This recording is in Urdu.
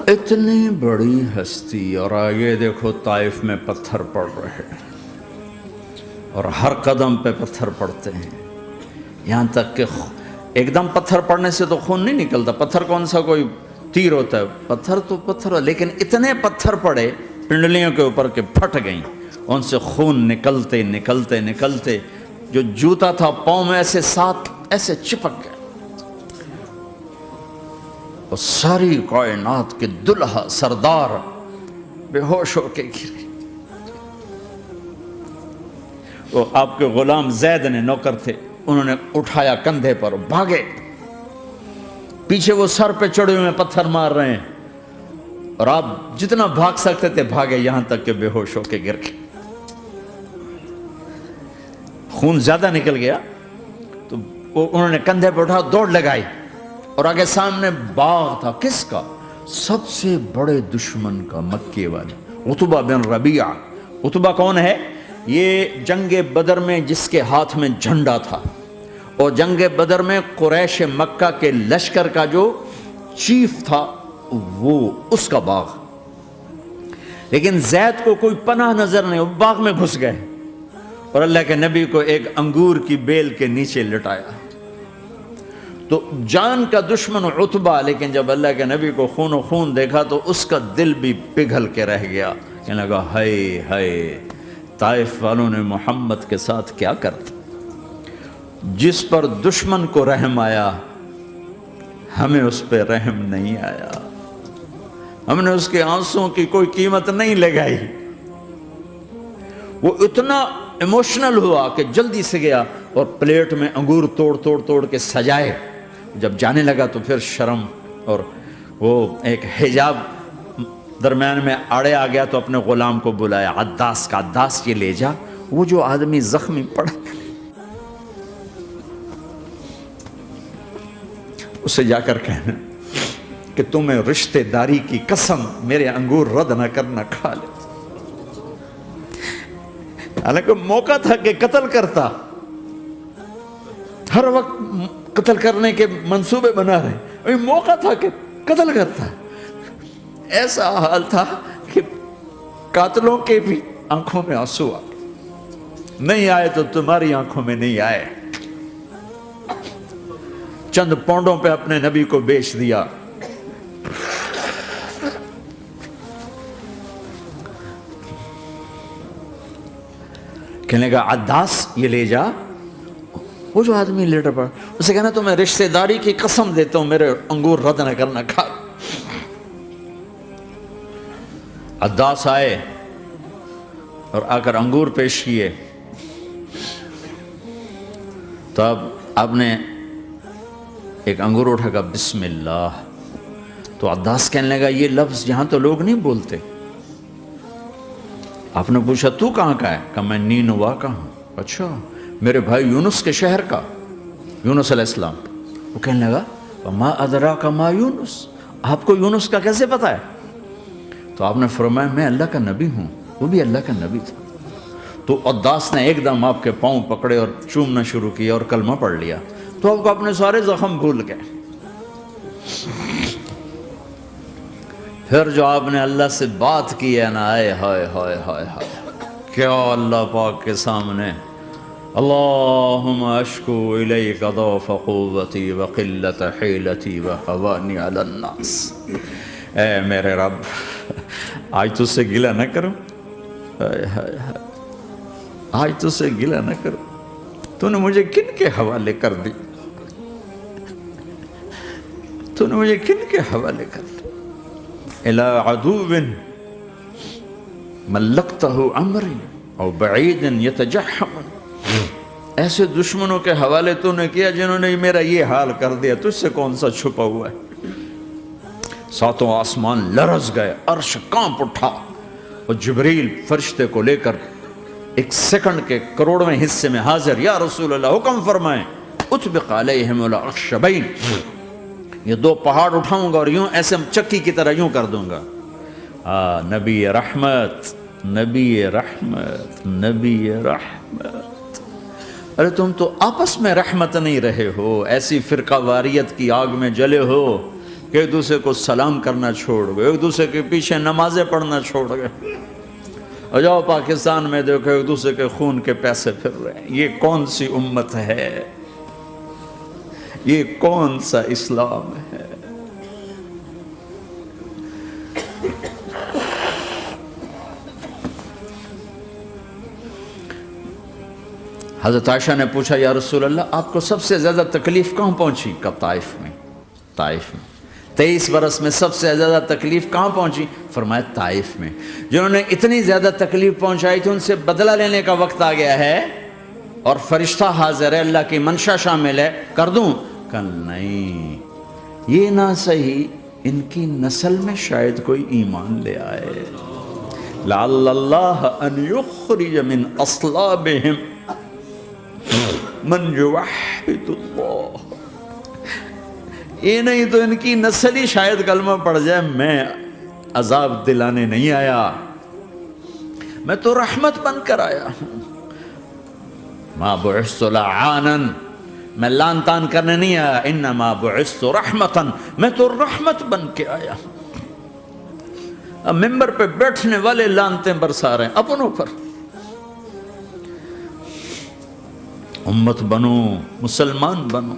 اتنی بڑی ہستی، اور آگے دیکھو طائف میں پتھر پڑ رہے ہیں اور ہر قدم پہ پتھر پڑتے ہیں، یہاں تک کہ ایک دم پتھر پڑنے سے تو خون نہیں نکلتا، پتھر کون سا کوئی تیر ہوتا ہے، پتھر تو پتھر، لیکن اتنے پتھر پڑے پنڈلیوں کے اوپر کہ پھٹ گئیں، ان سے خون نکلتے نکلتے نکلتے جو جوتا تھا پاؤں میں ایسے ساتھ ایسے چپک گئے، اور ساری کائنات کے دلہا سردار بے ہوش ہو کے گرے۔ وہ آپ کے غلام زید نے نوکر تھے، انہوں نے اٹھایا کندھے پر، بھاگے، پیچھے وہ سر پہ چڑھے ہوئے پتھر مار رہے ہیں، اور آپ جتنا بھاگ سکتے تھے بھاگے، یہاں تک کہ بے ہوش ہو کے گر گئے۔ خون زیادہ نکل گیا تو انہوں نے کندھے پہ اٹھا دوڑ لگائی، اور آگے سامنے باغ تھا، کس کا؟ سب سے بڑے دشمن کا، مکے والے عتبہ بن ربیعہ۔ عتبہ کون ہے؟ یہ جنگ بدر میں جس کے ہاتھ میں جھنڈا تھا، اور جنگ بدر میں قریش مکہ کے لشکر کا جو چیف تھا، وہ اس کا باغ۔ لیکن زید کو کوئی پناہ نظر نہیں، وہ باغ میں گھس گئے، اور اللہ کے نبی کو ایک انگور کی بیل کے نیچے لٹایا۔ تو جان کا دشمن عتبہ، لیکن جب اللہ کے نبی کو خون و خون دیکھا تو اس کا دل بھی پگھل کے رہ گیا، کہنے لگا ہائے ہائے، طائف والوں نے محمد کے ساتھ کیا کرتا۔ جس پر دشمن کو رحم آیا، ہمیں اس پہ رحم نہیں آیا، ہم نے اس کے آنسوں کی کوئی قیمت نہیں لگائی۔ وہ اتنا ایموشنل ہوا کہ جلدی سے گیا اور پلیٹ میں انگور توڑ توڑ توڑ کے سجائے۔ جب جانے لگا تو پھر شرم اور وہ ایک حجاب درمیان میں آڑے آ گیا، تو اپنے غلام کو بلایا، عداس کا، عداس یہ لے جا وہ جو آدمی زخمی پڑا، اسے جا کر کہنا کہ تمہیں رشتہ داری کی قسم میرے انگور رد نہ کرنا، کھا لے۔ حالانکہ موقع تھا کہ قتل کرتا، ہر وقت قتل کرنے کے منصوبے بنا رہے، ابھی موقع تھا کہ قتل کرتا۔ ایسا حال تھا کہ قاتلوں کے بھی آنکھوں میں آنسو آ نہیں آئے تو تمہاری آنکھوں میں نہیں آئے۔ چند پونڈوں پہ اپنے نبی کو بیچ دیا۔ کہنے کا عداس یہ لے جا، وہ جو آدمی لیٹر پڑا، اسے کہنا تو میں رشتہ داری کی قسم دیتا ہوں میرے انگور رد نہ کرنا، کھا۔ عداس آئے اور آ کر انگور پیش کیے، تو اب آپ نے ایک انگور اٹھا کر بسم اللہ، تو عداس کہنے لگا یہ لفظ یہاں تو لوگ نہیں بولتے۔ آپ نے پوچھا تو کہاں کا ہے؟ کہا میں نینوا کا ہوں۔ اچھا، میرے بھائی یونس کے شہر کا، یونس علیہ السلام۔ وہ کہنے لگا وما ادراک ما یونس، آپ کو یونس کا کیسے پتا ہے؟ تو آپ نے فرمایا میں اللہ کا نبی ہوں، وہ بھی اللہ کا نبی تھا۔ تو عداس نے ایک دم آپ کے پاؤں پکڑے اور چومنا شروع کیا اور کلمہ پڑھ لیا، تو آپ کو اپنے سارے زخم بھول گئے۔ پھر جو آپ نے اللہ سے بات کی ہے نا، آئے ہائے ہائے ہائے ہائے، کیا اللہ پاک کے سامنے، اللہم اشکو الیک ضعف قوتی وقلت حیلتی وہوانی علی الناس۔ اے میرے رب، آج تجھ سے گلہ نہ کروں، آج تجھ سے گلہ نہ کروں، تو نے مجھے کن کے حوالے کر دی، تو نے مجھے کن کے حوالے کر دی، الی عدو ملکتہ عمری او بعید یتجحم، ایسے دشمنوں کے حوالے تو نے کیا جنہوں نے میرا یہ حال کر دیا، تجھ سے کون سا چھپا ہوا ہے۔ ساتوں آسمان لرز گئے، عرش کانپ اٹھا، اور جبریل فرشتے کو لے کر ایک سیکنڈ کے کروڑویں حصے میں حاضر، یا رسول اللہ حکم فرمائیں، اطبق علیہم الاخشبین، یہ دو پہاڑ اٹھاؤں گا اور یوں ایسے چکی کی طرح یوں کر دوں گا۔ نبی رحمت، نبی رحمت، نبی رحمت۔ ارے تم تو آپس میں رحمت نہیں رہے ہو، ایسی فرقہ واریت کی آگ میں جلے ہو، کہ ایک دوسرے کو سلام کرنا چھوڑ گئے، ایک دوسرے کے پیچھے نمازیں پڑھنا چھوڑ گئے۔ اور جاؤ پاکستان میں دیکھو ایک دوسرے کے خون کے پیسے پھر رہے ہیں۔ یہ کون سی امت ہے؟ یہ کون سا اسلام ہے؟ حضرت عائشہ نے پوچھا یا رسول اللہ آپ کو سب سے زیادہ تکلیف کہاں پہنچی؟ کہ طائف میں۔ طائف میں 23 برس میں سب سے زیادہ تکلیف کہاں پہنچی؟ فرمایا طائف میں۔ جنہوں نے اتنی زیادہ تکلیف پہنچائی تھی ان سے بدلہ لینے کا وقت آ گیا ہے، اور فرشتہ حاضر ہے، اللہ کی منشا شامل ہے، کر دوں؟ کہ نہیں، یہ نہ صحیح، ان کی نسل میں شاید کوئی ایمان لے آئے، لعل اللہ ان یخرج من اصلابہم من یوحد اللہ۔ یہ نہیں تو ان کی نسل ہی شاید کلمہ پڑھ جائے۔ میں عذاب دلانے نہیں آیا، میں تو رحمت بن کر آیا ہوں۔ ما بعثت لعانا، میں لان تان کرنے نہیں آیا، انما بعثت رحمتا، میں تو رحمت بن کے آیا ہوں۔ اب ممبر پہ بیٹھنے والے لانتیں برسا رہے ہیں اپنوں پر۔ امت بنو، مسلمان بنو۔